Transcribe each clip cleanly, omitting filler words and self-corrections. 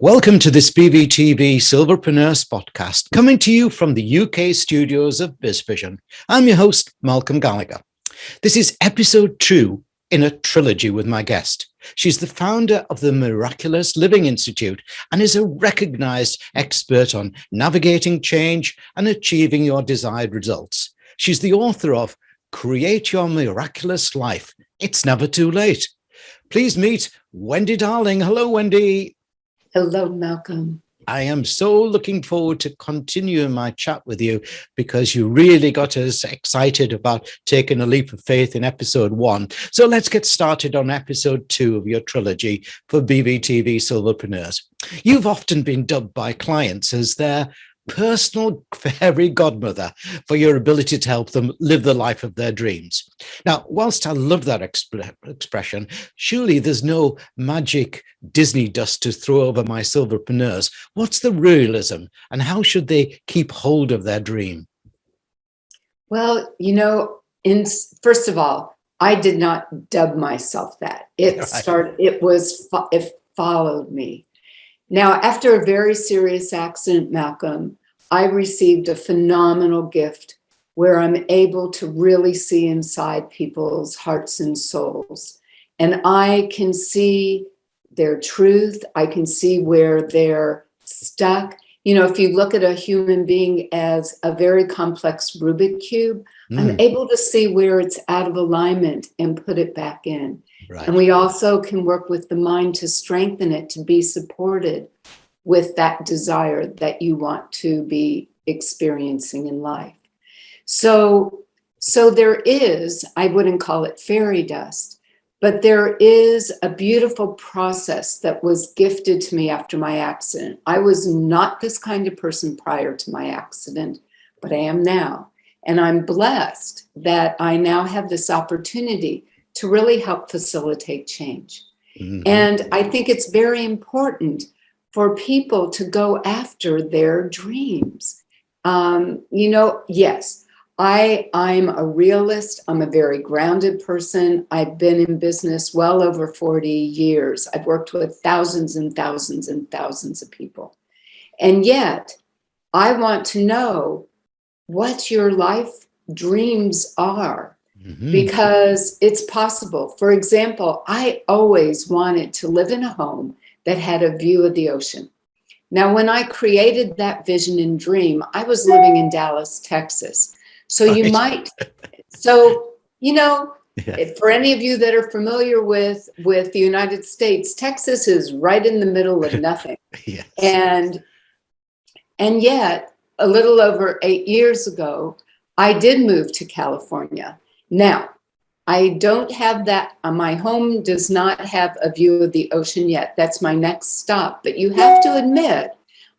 Welcome to this BVTV Silverpreneurs SpotCast, coming to you from the UK studios of BizVision. I'm your host, Malcolm Gallagher. This is episode 2 in a trilogy with my guest. She's the founder of the Miraculous Living Institute and is a recognized expert on navigating change and achieving your desired results. She's the author of Create Your Miraculous Life. It's Never Too Late. Please meet Wendy Darling. Hello, Wendy. Hello, Malcolm. I am so looking forward to continuing my chat with you because you really got us excited about taking a leap of faith in episode 1. So let's get started on episode 2 of your trilogy for BVTV Silverpreneurs. You've often been dubbed by clients as their personal fairy godmother for your ability to help them live the life of their dreams. Now, whilst I love that expression, surely there's no magic Disney dust to throw over my silverpreneurs. What's the realism and how should they keep hold of their dream? Well, first of all, I did not dub myself that. It followed me. Now, after a very serious accident, Malcolm, I received a phenomenal gift where I'm able to really see inside people's hearts and souls. And I can see their truth. I can see where they're stuck. If you look at a human being as a very complex Rubik cube, I'm able to see where it's out of alignment and put it back in. Right. And we also can work with the mind to strengthen it, to be supported with that desire that you want to be experiencing in life. So there is, I wouldn't call it fairy dust, but there is a beautiful process that was gifted to me after my accident. I was not this kind of person prior to my accident, but I am now. And I'm blessed that I now have this opportunity to really help facilitate change. Mm-hmm. And I think it's very important for people to go after their dreams. Yes, I'm a realist. I'm a very grounded person. I've been in business well over 40 years. I've worked with thousands and thousands and thousands of people. And yet, I want to know what your life dreams are. Mm-hmm. Because it's possible. For example, I always wanted to live in a home that had a view of the ocean. Now, when I created that vision and dream, I was living in Dallas, Texas. So right. For any of you that are familiar with the United States, Texas is right in the middle of nothing. Yes. And yet, a little over 8 years ago, I did move to California. Now, I don't have that. My home does not have a view of the ocean yet. That's my next stop. But you have to admit,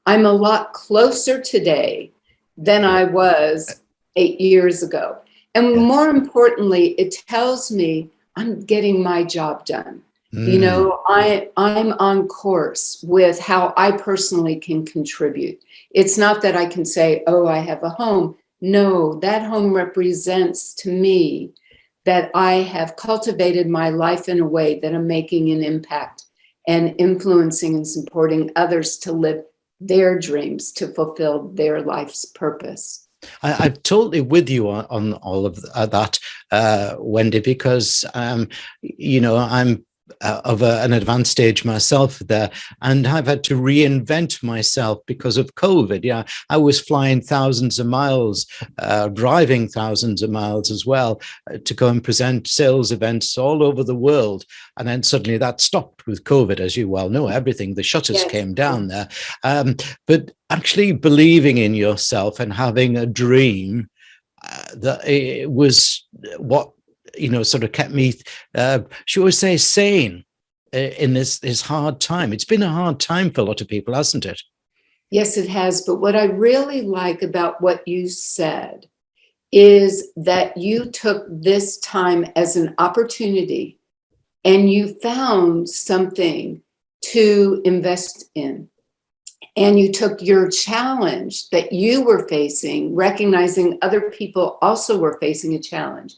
I'm a lot closer today than I was 8 years ago. And more importantly, it tells me I'm getting my job done. I'm on course with how I personally can contribute. It's not that I can say, oh, I have a home. No, that home represents to me that I have cultivated my life in a way that I'm making an impact and influencing and supporting others to live their dreams, to fulfill their life's purpose. I'm totally with you on all of that, Wendy, because, I'm of an advanced stage myself there, and I've had to reinvent myself because of COVID. Yeah, I was flying thousands of miles, driving thousands of miles as well to go and present sales events all over the world. And then suddenly that stopped with COVID, as you well know, everything, the shutters came down there. But actually believing in yourself and having a dream, that it was what sort of kept me, shall we say, sane in this hard time. It's been a hard time for a lot of people, hasn't it? Yes, it has. But what I really like about what you said is that you took this time as an opportunity and you found something to invest in. And you took your challenge that you were facing, recognizing other people also were facing a challenge.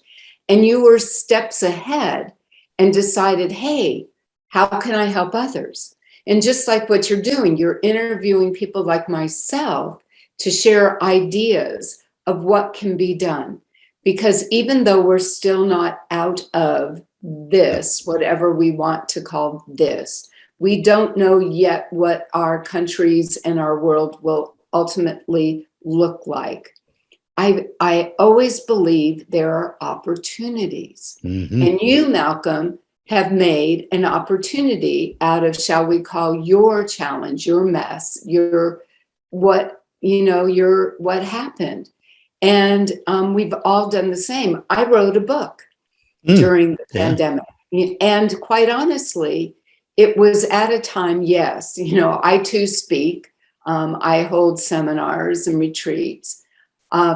And you were steps ahead and decided, hey, how can I help others? And just like what you're doing, you're interviewing people like myself to share ideas of what can be done. Because even though we're still not out of this, whatever we want to call this, we don't know yet what our countries and our world will ultimately look like. I always believe there are opportunities. Mm-hmm. And you, Malcolm, have made an opportunity out of, shall we call, your challenge, your mess, your what happened. And we've all done the same. I wrote a book during the pandemic. And quite honestly, it was at a time, yes, I too speak. I hold seminars and retreats.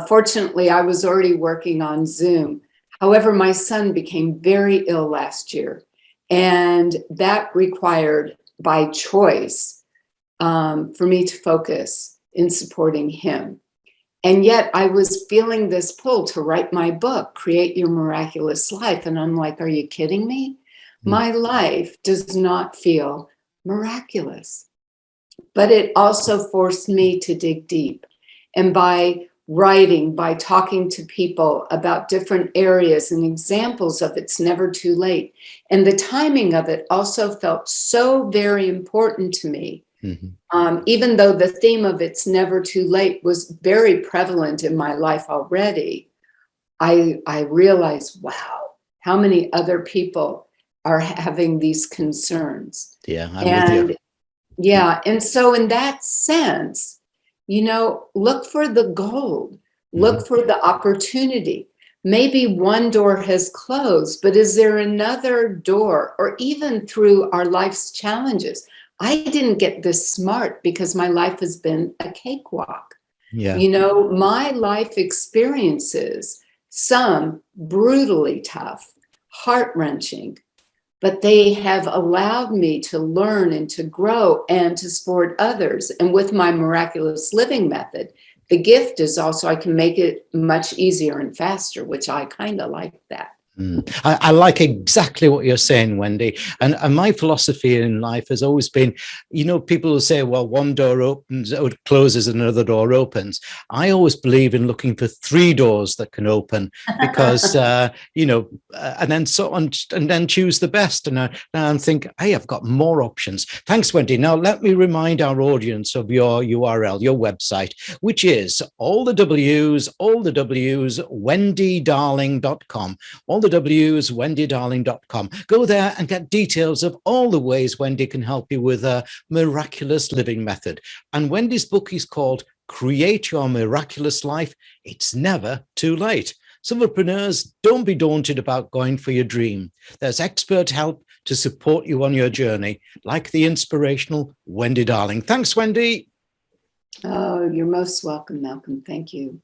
Fortunately, I was already working on Zoom. However, my son became very ill last year, and that required, by choice, for me to focus in supporting him. And yet I was feeling this pull to write my book, Create Your Miraculous Life. And I'm like, are you kidding me? My life does not feel miraculous. But it also forced me to dig deep. And by writing, by talking to people about different areas and examples of it's never too late. And the timing of it also felt so very important to me. Mm-hmm. Even though the theme of it's never too late was very prevalent in my life already, I realized, wow, how many other people are having these concerns. Yeah, I'm with you. Yeah, and so in that sense, look for the gold, look for the opportunity. Maybe one door has closed, but is there another door? Or even through our life's challenges. I didn't get this smart because my life has been a cakewalk. Yeah. My life experiences, some brutally tough, heart-wrenching, but they have allowed me to learn and to grow and to support others. And with my miraculous living method, the gift is also I can make it much easier and faster, which I kind of like that. I like exactly what you're saying, Wendy. And my philosophy in life has always been, people will say, well, one door opens, or closes, another door opens. I always believe in looking for 3 doors that can open because, and then and then choose the best. And think, hey, I've got more options. Thanks, Wendy. Now, let me remind our audience of your URL, your website, which is all the W's, wendydarling.com. All the W's, wendydarling.com. Go there and get details of all the ways Wendy can help you with a miraculous living method. And Wendy's book is called Create Your Miraculous Life. It's never too late. Silverpreneurs, don't be daunted about going for your dream. There's expert help to support you on your journey, like the inspirational Wendy Darling. Thanks, Wendy. Oh, you're most welcome, Malcolm. Thank you.